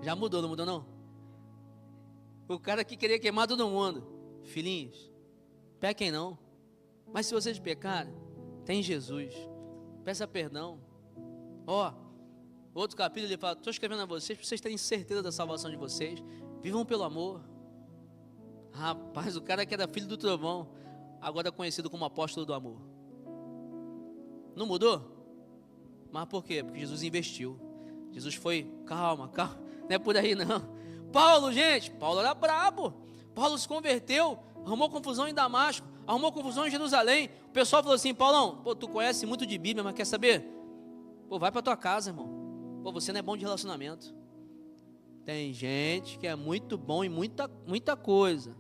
já mudou, não mudou não? O cara que queria queimar todo mundo, filhinhos, pequem não, mas se vocês pecarem, tem Jesus, peça perdão. Outro capítulo ele fala, estou escrevendo a vocês, para vocês terem certeza da salvação de vocês, vivam pelo amor. Rapaz, o cara que era filho do trovão, agora é conhecido como apóstolo do amor. Não mudou? Mas por quê? Porque Jesus investiu. Jesus foi, calma, não é por aí não. Paulo era brabo. Paulo se converteu, arrumou confusão em Damasco, arrumou confusão em Jerusalém. O pessoal falou assim, Paulão, tu conhece muito de Bíblia, mas quer saber? Vai para tua casa, irmão. Você não é bom de relacionamento. Tem gente que é muito bom em muita coisa,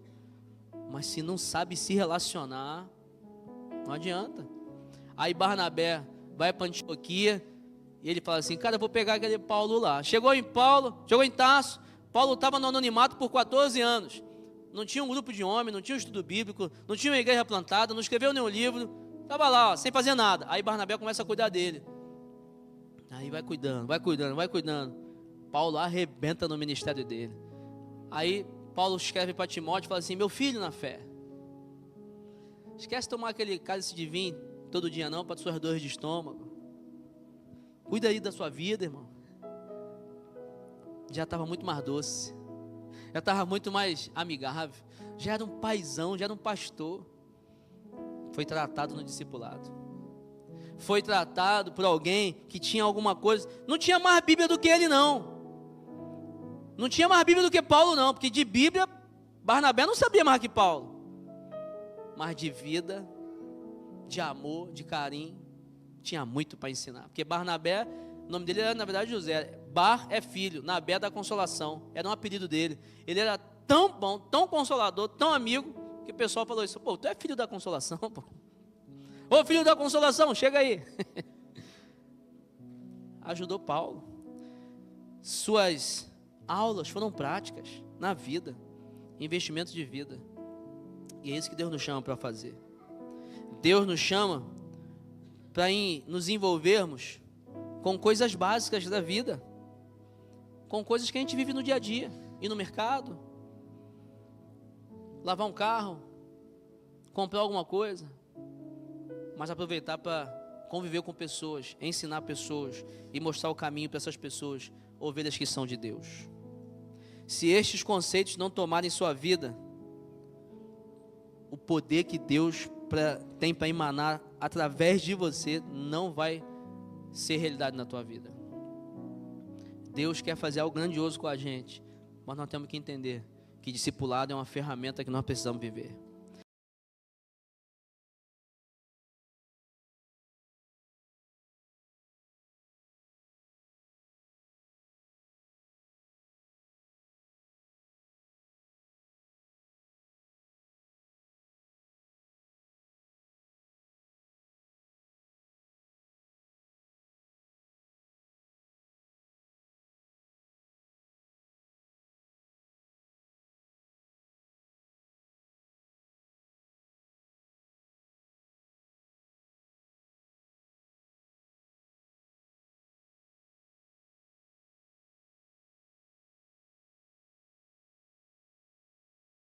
mas se não sabe se relacionar, não adianta. Aí Barnabé vai para Antioquia e ele fala assim, cara, eu vou pegar aquele Paulo lá. Chegou em Tarso. Paulo estava no anonimato por 14 anos. Não tinha um grupo de homens, não tinha um estudo bíblico, não tinha uma igreja plantada, não escreveu nenhum livro. Estava lá, sem fazer nada. Aí Barnabé começa a cuidar dele. Aí vai cuidando. Paulo arrebenta no ministério dele. Aí Paulo escreve para Timóteo e fala assim, meu filho na fé, esquece de tomar aquele cálice de vinho todo dia não, para suas dores de estômago. Cuida aí da sua vida, irmão. Já estava muito mais doce, já estava muito mais amigável, já era um paizão, já era um pastor. Foi tratado no discipulado, foi tratado por alguém que tinha alguma coisa, não tinha mais Bíblia do que ele não tinha mais Bíblia do que Paulo não, porque de Bíblia, Barnabé não sabia mais que Paulo, mas de vida, de amor, de carinho, tinha muito para ensinar, porque Barnabé, o nome dele era na verdade José, Bar é filho, Nabé da consolação, era um apelido dele, ele era tão bom, tão consolador, tão amigo, que o pessoal falou isso, tu é filho da consolação, Ô filho da consolação, chega aí. ajudou Paulo. Suas aulas foram práticas na vida, investimento de vida. E é isso que Deus nos chama para fazer. Deus nos chama para nos envolvermos com coisas básicas da vida, com coisas que a gente vive no dia a dia, ir no mercado, lavar um carro, comprar alguma coisa, mas aproveitar para conviver com pessoas, ensinar pessoas e mostrar o caminho para essas pessoas, ovelhas que são de Deus. Se estes conceitos não tomarem sua vida, o poder que Deus tem para emanar através de você não vai ser realidade na tua vida. Deus quer fazer algo grandioso com a gente, mas nós temos que entender que discipulado é uma ferramenta que nós precisamos viver.